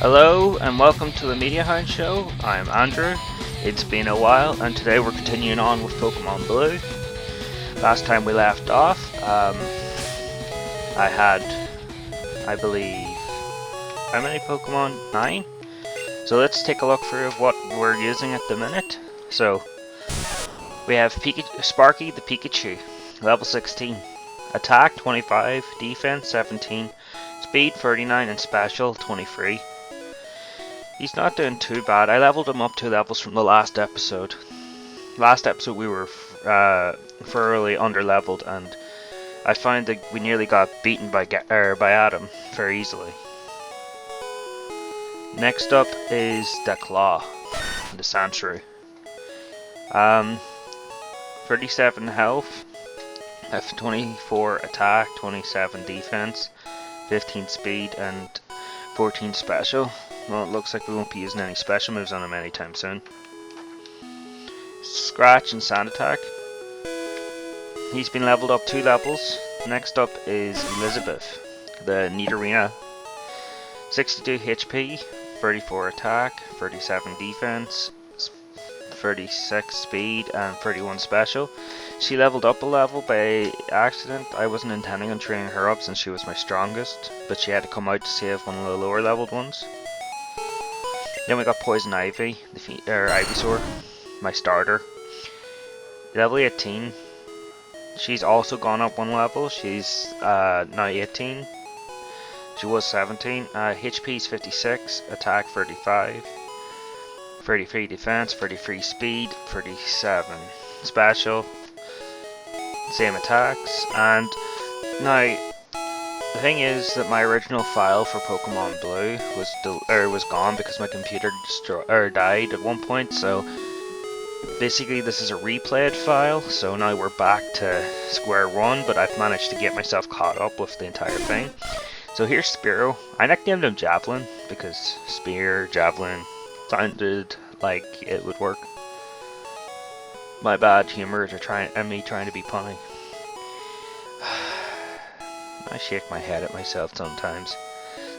Hello and welcome to the TheMediaHoundsShow. I'm Andrew. It's been a while and today we're continuing on with Pokemon Blue. Last time we left off, I had, I believe, how many Pokemon? 9? So let's take a look through what we're using at the minute. So, we have Sparky the Pikachu, level 16. Attack 25, Defense 17, Speed 39 and Special 23. He's not doing too bad. I leveled him up 2 levels from the last episode. Last episode we were thoroughly under-leveled and I found that we nearly got beaten by Adam very easily. Next up is the Claw, the Sandshrew. 37 health, 24 attack, 27 defense, 15 speed and 14 special. Well, it looks like we won't be using any special moves on him anytime soon. Scratch and Sand Attack. He's been leveled up 2 levels. Next up is Elizabeth, the Nidorina. 62 HP, 34 attack, 37 defense, 36 speed and 31 special. She leveled up a level by accident. I wasn't intending on training her up since she was my strongest, but she had to come out to save one of the lower leveled ones. Then we got Poison Ivy, Ivysaur, my starter. Level 18. She's also gone up 1 level. She's now 18. She was 17. HP is 56, attack 35, 33 defense, 33 speed, 37 special, same attacks. And now the thing is that my original file for Pokemon Blue was gone because my computer died at one point. So basically, this is a replayed file. So now we're back to square one, but I've managed to get myself caught up with the entire thing. So here's Spearow. I nicknamed him Javelin because Spear, Javelin sounded like it would work. My bad humor and me trying to be punny. I shake my head at myself sometimes.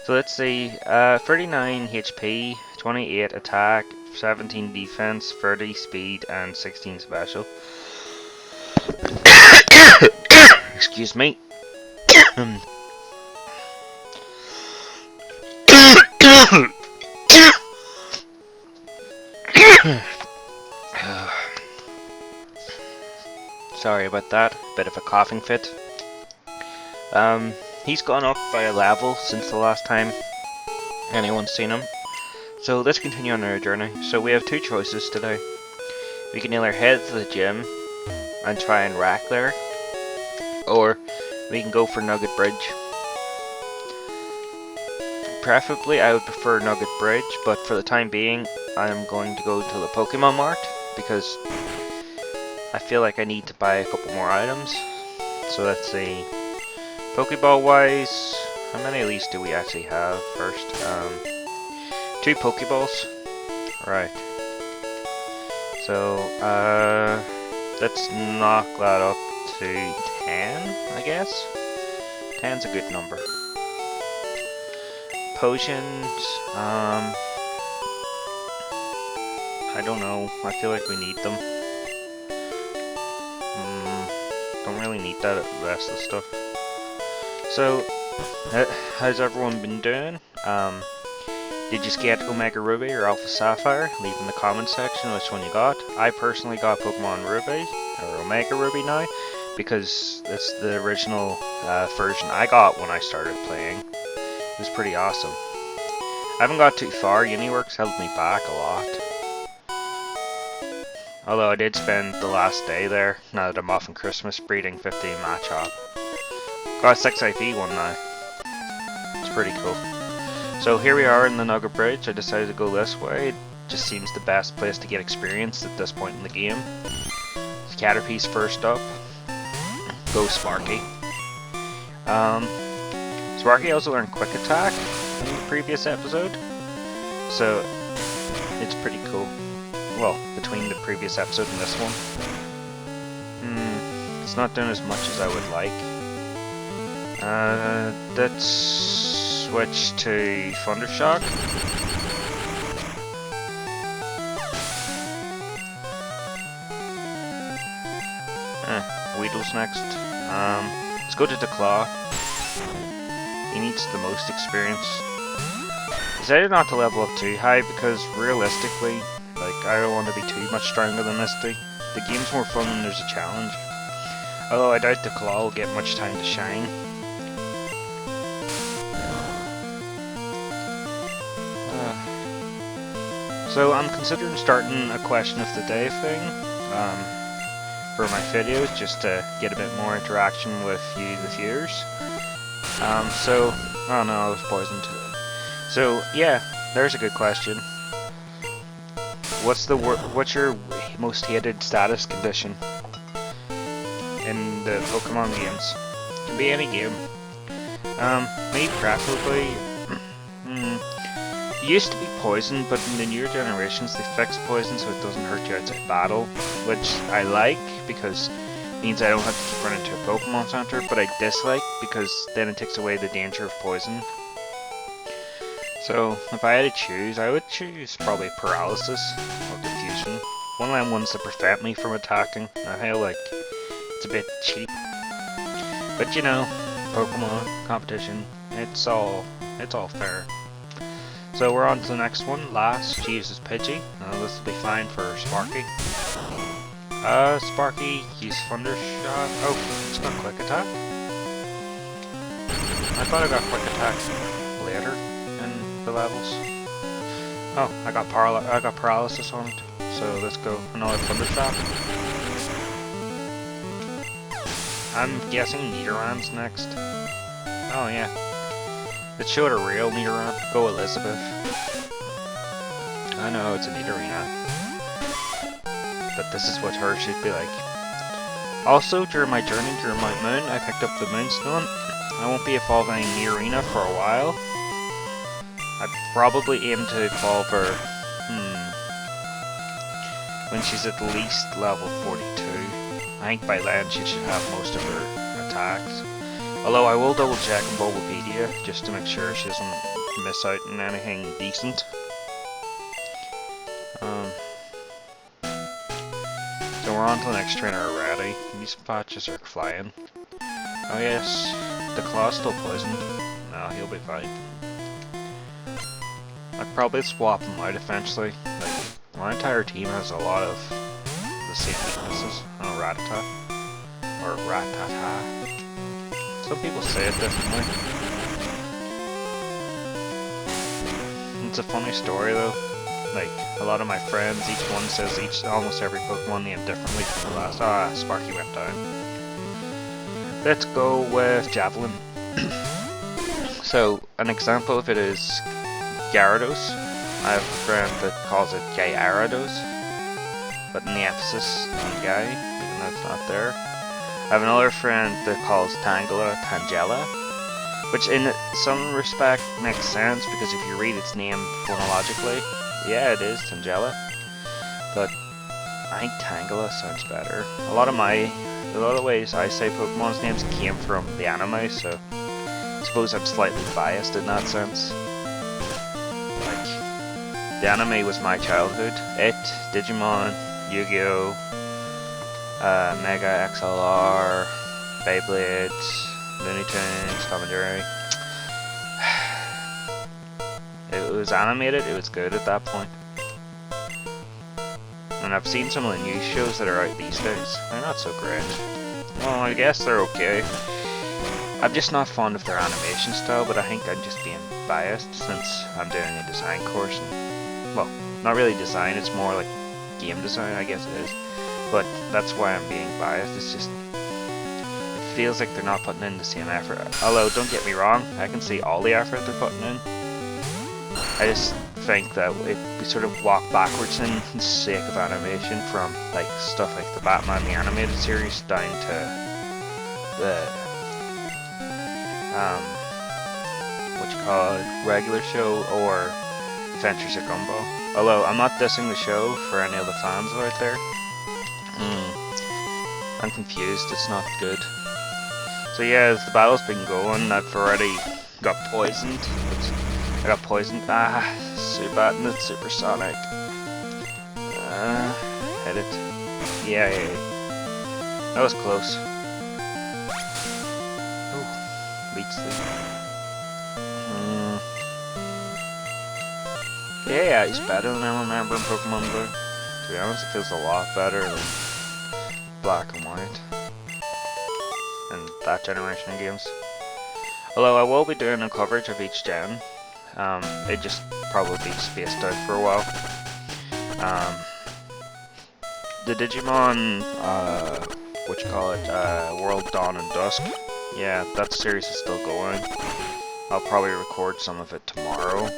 So let's see, 39 HP, 28 attack, 17 defense, 30 speed, and 16 special. Excuse me. Sorry about that, bit of a coughing fit. He's gone up by a level since the last time anyone's seen him. So let's continue on our journey. So we have 2 choices today. We can either head to the gym and try and rack there, or we can go for Nugget Bridge. Preferably I would prefer Nugget Bridge, but for the time being I'm going to go to the Pokemon Mart because I feel like I need to buy a couple more items. So let's see. Pokeball wise, how many of these do we actually have first? 2 Pokeballs. Right. So, let's knock that up to 10, I guess? 10's a good number. Potions, I don't know. I feel like we need them. Don't really need that rest of the stuff. So, how's everyone been doing? Did you get Omega Ruby or Alpha Sapphire? Leave in the comments section which one you got. I personally got Pokemon Ruby, or Omega Ruby now, because it's the original version I got when I started playing. It was pretty awesome. I haven't got too far. Uniworks held me back a lot. Although I did spend the last day there, now that I'm off on Christmas, breeding 15 Machop. Got a 6 IV one now. It's pretty cool. So here we are in the Nugget Bridge. I decided to go this way. It just seems the best place to get experience at this point in the game. Caterpie's first up. Go Sparky. Sparky also learned Quick Attack in the previous episode. So it's pretty cool. Well, between the previous episode and this one. It's not doing as much as I would like. Let's switch to Thundershock. Weedle's next. Let's go to the Claw. He needs the most experience. Decided not to level up too high because realistically, like, I don't want to be too much stronger than Misty. The game's more fun when there's a challenge. Although I doubt the Claw will get much time to shine. So I'm considering starting a question of the day thing for my videos, just to get a bit more interaction with you, the viewers. Oh no, I was poisoned. So yeah, there's a good question. What's your most hated status condition in the Pokemon games? It can be any game. Me preferably. It used to be poison, but in the newer generations they fixed poison so it doesn't hurt you outside battle, which I like because it means I don't have to keep running to a Pokemon Center, but I dislike because then it takes away the danger of poison. So if I had to choose, I would choose probably paralysis or confusion. One of them ones that prevent me from attacking. I feel like it's a bit cheap, but you know, Pokemon competition, it's all fair. So we're on to the next one. Last, she uses Pidgey. This will be fine for Sparky. Sparky, use Thunder Shot. Oh, it's got Quick Attack. I thought I got Quick Attack later in the levels. Oh, I got Paralysis on it. So let's go another Thunder Shot. I'm guessing Nidoran's next. Oh yeah. It showed a real Nidoran. Go Elizabeth. I know it's a Nidorina, but this is what her should be like. Also, during my journey during my moon, I picked up the Moonstone. I won't be evolving Nidorina for a while. I probably aim to evolve her when she's at least level 42. I think by then she should have most of her attacks. Although I will double check in Bulbapedia just to make sure she doesn't miss out on anything decent. So we're on to the next trainer already. These patches are flying. Oh yes, the Claw's still poisoned. No, he'll be fine. I'd probably swap him out eventually. Like, my entire team has a lot of the same weaknesses. Oh, Rattata. Or Rattata. Some people say it differently. It's a funny story though. Like, a lot of my friends, each one says almost every Pokemon name differently. The last, Sparky went down. Let's go with Javelin. So, an example of it is Gyarados. I have a friend that calls it Gyarados, but in the emphasis on Guy, even though it's not there. I have another friend that calls Tangela, which in some respect makes sense because if you read its name phonologically, yeah, it is Tangela. But I think Tangela sounds better. A lot of ways I say Pokemon's names came from the anime, so I suppose I'm slightly biased in that sense. Like, the anime was my childhood. It, Digimon, Yu-Gi-Oh, Mega XLR, Beyblade, Looney Tunes, Tom and Jerry. It was animated, it was good at that point. And I've seen some of the news shows that are out these days. They're not so great. Well, I guess they're okay. I'm just not fond of their animation style, but I think I'm just being biased since I'm doing a design course. And, well, not really design, it's more like game design, I guess it is. But that's why I'm being biased. It's just, it feels like they're not putting in the same effort. Although, don't get me wrong, I can see all the effort they're putting in. I just think that we sort of walk backwards in the sake of animation from like stuff like the Batman the Animated Series down to the regular show or Adventures of Gumball. Although I'm not dissing the show for any of the fans out there. I'm confused, it's not good. So yeah, as the battle's been going, I've already got poisoned. I got poisoned. Zubat and it's supersonic. Hit it. Yeah. That was close. Ooh, beats sleep. Yeah, he's better than I remember in Pokemon Blue. To be honest, it feels a lot better than Black and White and that generation of games. Although I will be doing a coverage of each gen. It just probably be spaced out for a while. The Digimon, World Dawn and Dusk. Yeah, that series is still going. I'll probably record some of it tomorrow.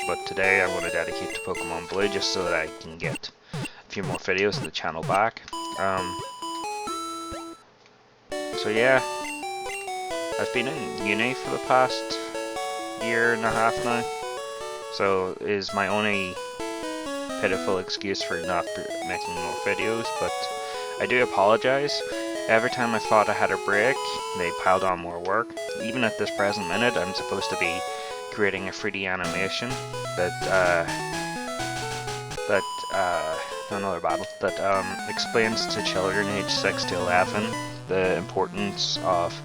But today I want to dedicate to Pokemon Blue just so that I can get a few more videos of the channel back. So yeah, I've been in uni for the past year and a half now. So is my only pitiful excuse for not making more videos, but I do apologize. Every time I thought I had a break, they piled on more work. Even at this present minute, I'm supposed to be creating a 3D animation that explains to children aged 6 to 11 the importance of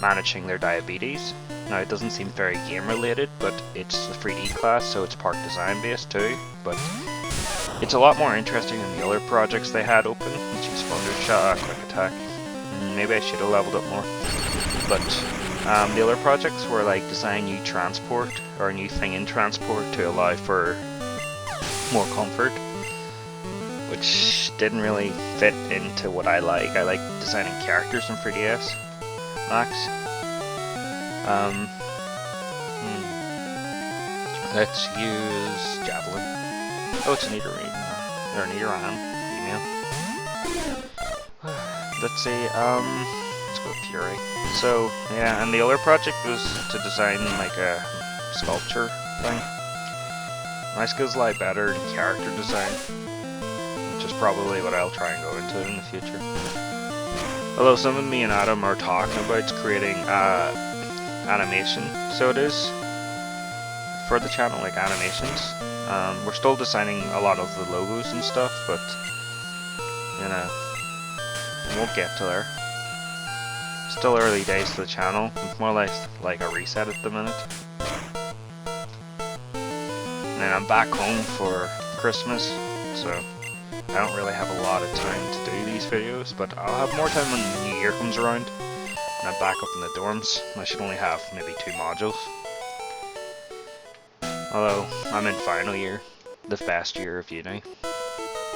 managing their diabetes. Now, it doesn't seem very game related, but it's a 3D class, so it's part design based too. But it's a lot more interesting than the other projects they had open, which is Thundershot, Quick Attack. Maybe I should have leveled up more. But the other projects were like design new transport or a new thing in transport to allow for more comfort, which didn't really fit into what I like. I like designing characters in 3DS Max. Let's use Javelin. Oh, it's a Nidoran. Or a Nidoran. Female. Let's see, let's go with Fury. So, yeah, and the other project was to design like a sculpture thing. My skills lie better in character design, which is probably what I'll try and go into in the future. Although some of me and Adam are talking about creating animation, so it is, for the channel, like animations. We're still designing a lot of the logos and stuff, but, you know, we won't get to there. Still early days to the channel. It's more like a reset at the minute. And then I'm back home for Christmas, so I don't really have a lot of time to do these videos, but I'll have more time when the new year comes around. And I'm back up in the dorms. I should only have maybe 2 modules. Although, I'm in final year. The best year of uni.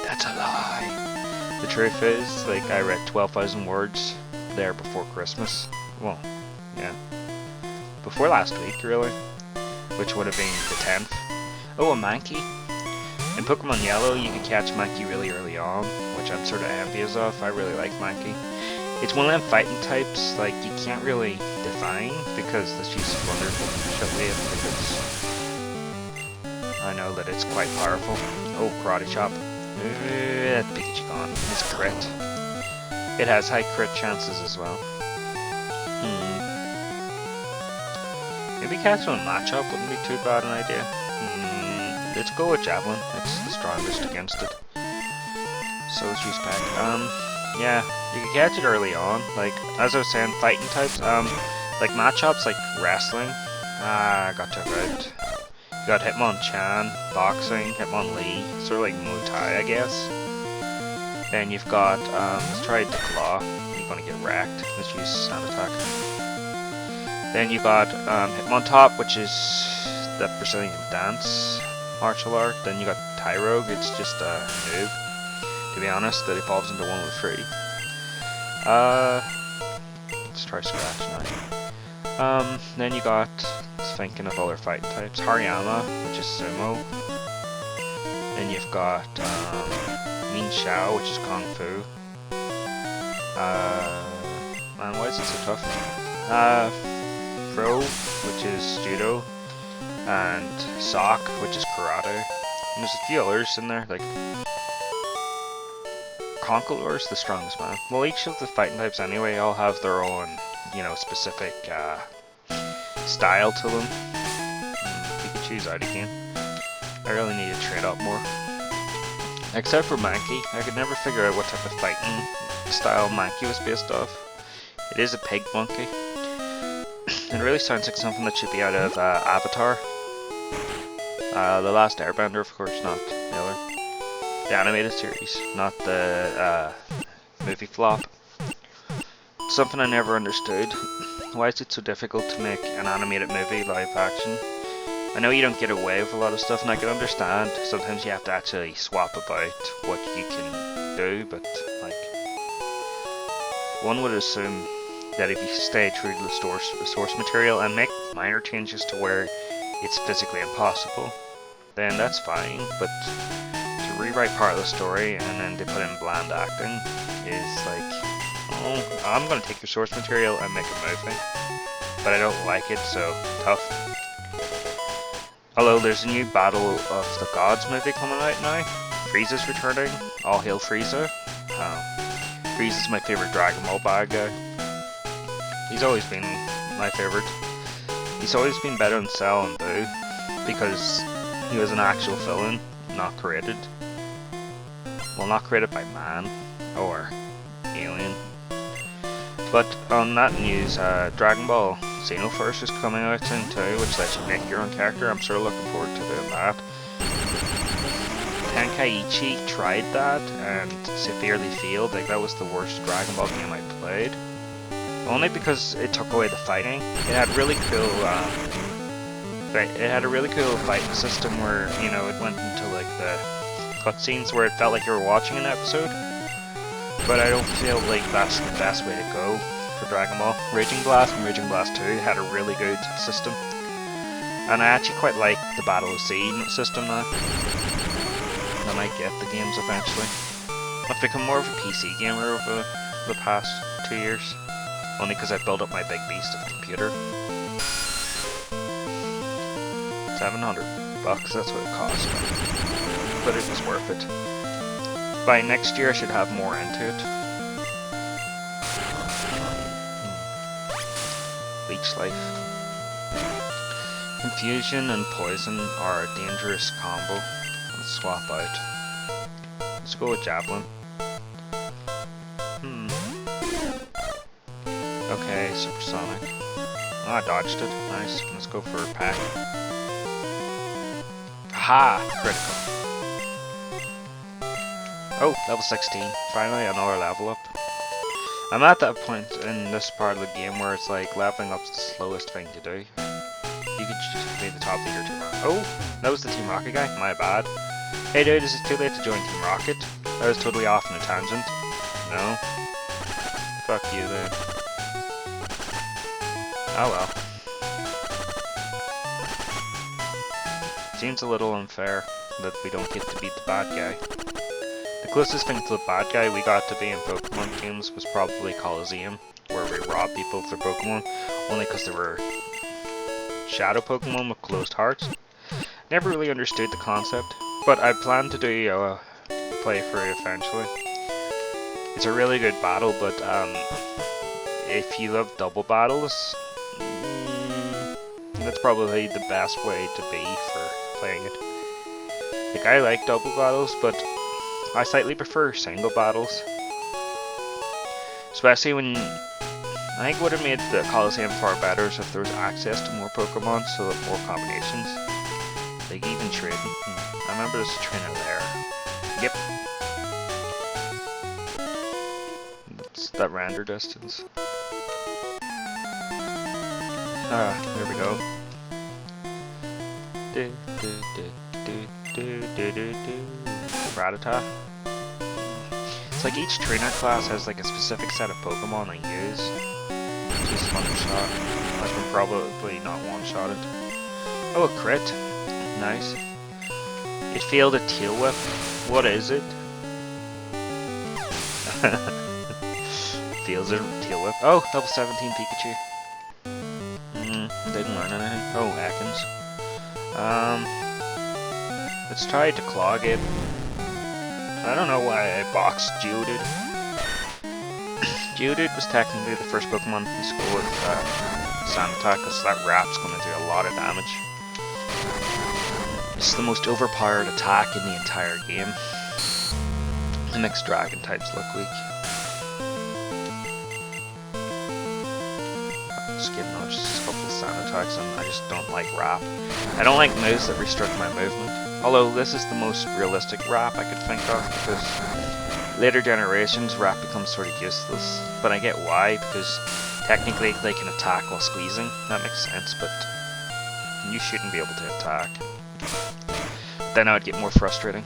That's a lie. The truth is, like, I read 12,000 words there before Christmas. Well, yeah. Before last week, really. Which would have been the 10th. Oh, a Mankey. In Pokemon Yellow, you could catch Mankey really early on, which I'm sort of envious of. I really like Mankey. It's one of them fighting types, like, you can't really define, because this use of wonderful shockwave, because I know that it's quite powerful. Oh, Karate Chop. That Pikachu gone. It's a crit. It has high crit chances as well. Maybe catching a matchup wouldn't be too bad an idea. Let's go with Javelin. It's the strongest against it. So let's use Pack. Yeah, you can catch it early on. Like, as I was saying, fighting types. Like matchups like wrestling. I got took out. You got Hitmonchan, boxing, Hitmonlee, sort of like Muay Thai, I guess. Then you've got, let's try the Claw. You're gonna get wrecked. Let's use Sand Attack. Then you got Hitmontop, which is the Brazilian dance martial art. Then you got Tyrogue, it's just a noob, to be honest, that evolves into one with 3. Let's try Scratch now. Then you got, thinking of other fighting types, Hariyama, which is Sumo. Then you've got Min Xiao, which is Kung Fu. Man, why is it so tough? Fro, which is Judo. And Sock, which is Karate. And there's a few others in there, like Conkeldur's the strongest man. Well, each of the fighting types anyway all have their own, you know, specific style to them. Pikachu's out again. I really need to trade up more. Except for Mankey, I could never figure out what type of fighting style monkey was based off. It is a pig monkey. It really sounds like something that should be out of Avatar. The Last Airbender, of course, not the other. The animated series, not the movie flop. Something I never understood. Why is it so difficult to make an animated movie live action? I know you don't get away with a lot of stuff, and I can understand sometimes you have to actually swap about what you can do, but like, one would assume that if you stay true to the source material and make minor changes to where it's physically impossible, then that's fine, but to rewrite part of the story and then to put in bland acting is like, oh, I'm gonna take your source material and make a movie, but I don't like it, so tough. Although there's a new Battle of the Gods movie coming out now. Frieza's returning. All hail Frieza. Frieza's my favorite Dragon Ball bad guy. He's always been my favorite. He's always been better than Cell and Boo because he was an actual villain, not created. Well, not created by man or alien. But on that news, Dragon Ball Xenoverse is coming out soon too, which lets you make your own character. I'm sort of looking forward to doing that. Tenkaichi tried that and severely failed. Like, that was the worst Dragon Ball game I played. Only because it took away the fighting. It had really cool, it had a really cool fighting system where, you know, it went into like the cutscenes where it felt like you were watching an episode. But I don't feel like that's the best way to go for Dragon Ball. Raging Blast and Raging Blast 2 had a really good system. And I actually quite like the Battle of Sea system now. I might get the games eventually. I've become more of a PC gamer over the past 2 years. Only because I built up my big beast of a computer. $700, that's what it cost me. But it was worth it. By next year I should have more into it. Leech Life. Confusion and poison are a dangerous combo. Let's swap out. Let's go with Javelin. Okay, Supersonic. Oh, I dodged it. Nice. Let's go for a pack. Aha! Critical. Oh, level 16. Finally, another level up. I'm at that point in this part of the game where it's like leveling up's the slowest thing to do. You could just be the top leader too. Oh, that was the Team Rocket guy. My bad. Hey dude, is it too late to join Team Rocket? I was totally off on a tangent. No. Fuck you then. Oh well. Seems a little unfair that we don't get to beat the bad guy. The closest thing to the bad guy we got to be in Pokemon games was probably Coliseum, where we robbed people of their Pokemon, only because they were shadow Pokemon with closed hearts. Never really understood the concept, but I plan to do a playthrough eventually. It's a really good battle, but if you love double battles, that's probably the best way to be for playing it. Like, I like double battles, but I slightly prefer single battles. Especially when, I think would have made the Coliseum far better if there was access to more Pokemon, so that more combinations. Like even trading. I remember there's a trainer there. Yep. It's that render distance. Ah, there we go. Rattata. It's like each trainer class has like a specific set of Pokemon I use. Just one shot. I can probably not one-shot it. Oh, a crit. Nice. It failed a Tail Whip. What is it? Fails a Tail Whip. Oh, level 17 Pikachu. Didn't learn anything. Oh, Ekans. Let's try to clog it. I don't know why I boxed Geodude. Geodude was technically the first Pokemon to score with Sand Attack, because that Rap's going to do a lot of damage. It's the most overpowered attack in the entire game. It makes Dragon types look weak. just getting on just a couple of sound attacks, and I just don't like rap. I don't like moves that restrict my movement. Although this is the most realistic rap I could think of, because later generations rap becomes sort of useless. But I get why, because technically they can attack while squeezing. That makes sense, but you shouldn't be able to attack. Then I would get more frustrating.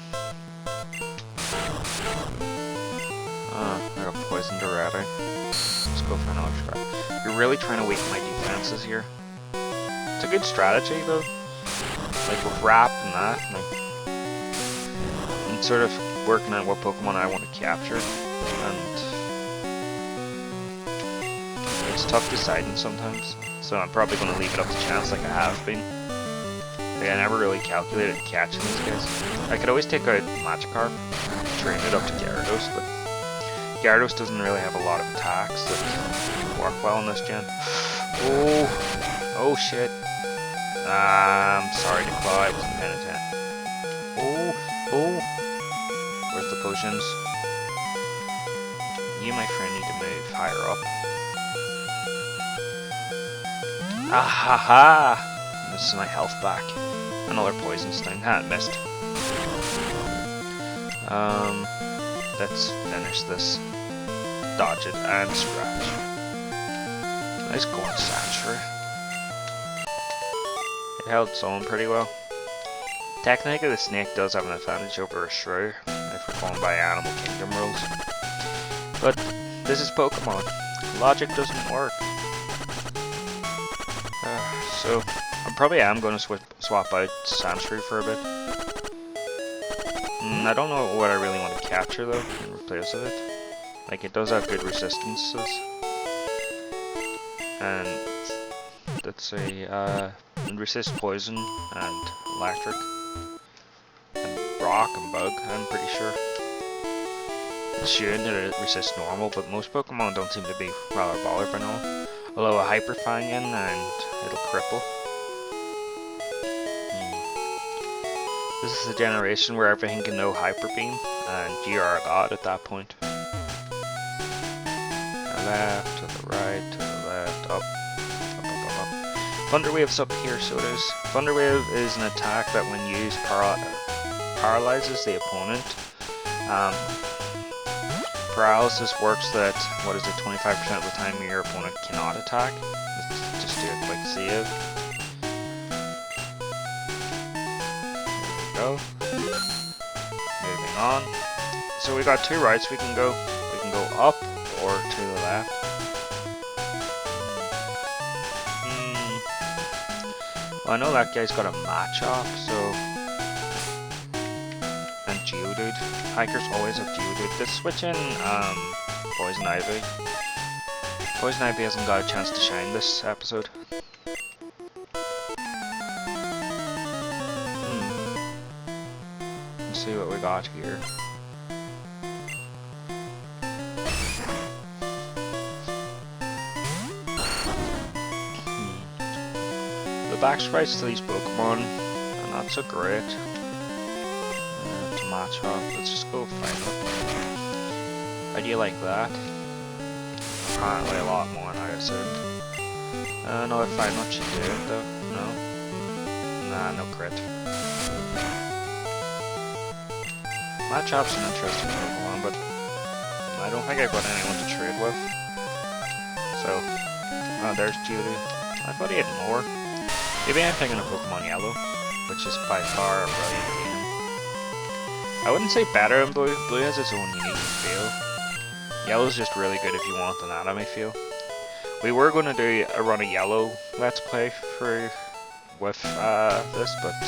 I got poisoned already. Let's go for another try. You're really trying to weaken my defenses here. It's a good strategy though. Like with rap and that, like, I'm sort of working on what Pokemon I want to capture, and it's tough deciding sometimes. So I'm probably going to leave it up to chance, like I have been. Like, I never really calculated catching these guys. I could always take out Magikarp, train it up to Gyarados, but Gyarados doesn't really have a lot of attacks that work well in this gen. Oh shit. I'm sorry, Nicolaw, I wasn't paying attention. Oh. Where's the potions? You, my friend, need to move higher up. Ahaha! This is my health back. Another poison sting. Missed. Let's finish this. Dodge it and scratch. Nice going, Sandshrew. It held its own pretty well. Technically, the snake does have an advantage over a shrew if we're going by Animal Kingdom rules. But this is Pokemon. Logic doesn't work. So I probably am going to swap out Sandshrew for a bit. I don't know what I really want to capture though in replace of it. Like, it does have good resistances. And let's see, resist poison and electric and rock and bug, I'm pretty sure. It's shown that it resists normal, but most Pokemon don't seem to be rather bothered by normal. Although a Hyper Fang in and it'll cripple. This is a generation where everything can know Hyper Beam, and you are a god at that point. To the left, to the right, to the left, up. Thunder Wave's up here, so it is. Thunder Wave is an attack that when used paralyzes the opponent. Paralysis works that, 25% of the time your opponent cannot attack. Let's just do a quick save. There we go. Moving on. So we got two routes we can go. We can go up or to the left. Well, I know that guy's got a Machop, so... and Geodude. Hikers always have Geodude. Let's switch in Poison Ivy. Poison Ivy hasn't got a chance to shine this episode. Let's see what we got here. The back sprites to these Pokemon are not so great. To match up, let's just go final. How do you like that? Apparently a lot more than I assumed. Another final should do it though. No? Nah, no crit. Machop's an interesting Pokemon, but I don't think I've got anyone to trade with. So, there's Geodude. I thought he had more. Maybe I'm thinking of Pokemon Yellow, which is by far a brilliant game. I wouldn't say better than Blue. Blue has its own unique feel. Yellow's just really good if you want an anime feel. We were going to do a run of Yellow Let's Play with this, but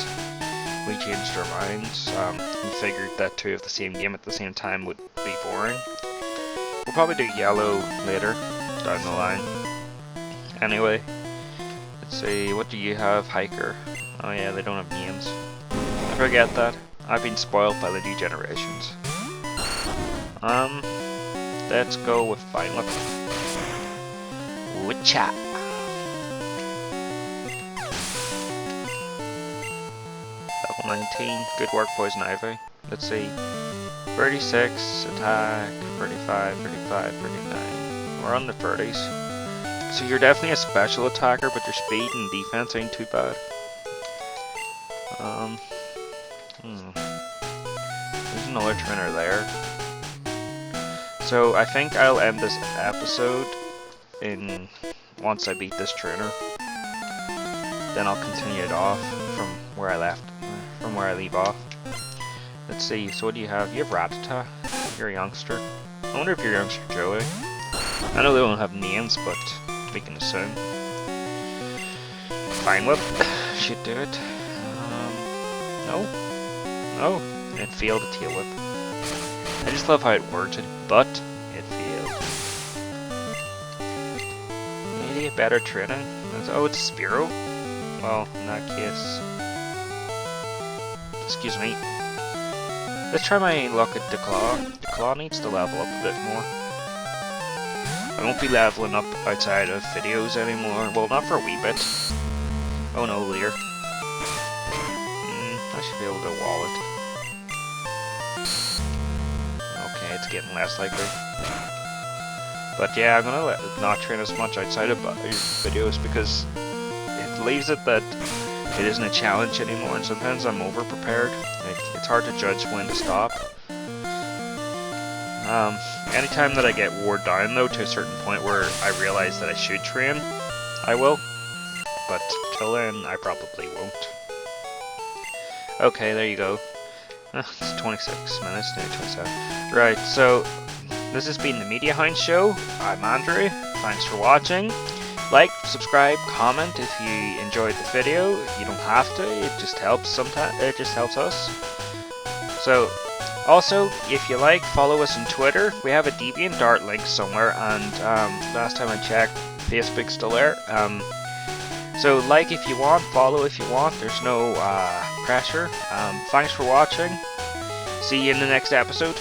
we changed our minds. We figured that two of the same game at the same time would be boring. We'll probably do Yellow later, down the line. Anyway. Let's see, what do you have, Hiker? Oh yeah, they don't have names. I forget that. I've been spoiled by the new generations. Let's go with Violet. Witcha! Level 19, good work, Poison Ivy. Let's see, 36, attack, 35, 35, 39. We're on the 30s. So you're definitely a special attacker, but your speed and defense ain't too bad. There's another trainer there. So I think I'll end this episode once I beat this trainer. Then I'll continue it off from where I leave off. Let's see, so what do you have? You have Ratata. You're a youngster. I wonder if you're youngster Joey. I know they don't have names, but we can assume. Fine Whip should do it. No. No. It failed a Tail Whip. I just love how it worded, but it failed. Maybe a better training. Oh, it's Spearow? Well, in that case... Excuse me. Let's try my luck at Declaw. Declaw needs to level up a bit more. I won't be leveling up outside of videos anymore. Well, not for a wee bit. Oh no, Leer. I should be able to wall it. Okay, it's getting less likely. But yeah, I'm gonna not train as much outside of videos because it leaves it that it isn't a challenge anymore, and sometimes I'm over prepared. It's hard to judge when to stop. Anytime that I get wore down though to a certain point where I realize that I should train, I will. But till then, I probably won't. Okay, there you go. It's 26 minutes, nearly 27. Right, so this has been the Media Hounds Show. I'm Andrew. Thanks for watching. Like, subscribe, comment if you enjoyed the video. You don't have to. It just helps sometimes. It just helps us. So, also, if you like, follow us on Twitter. We have a DeviantArt link somewhere, and last time I checked, Facebook's still there. So like if you want, follow if you want. There's no pressure. Thanks for watching. See you in the next episode.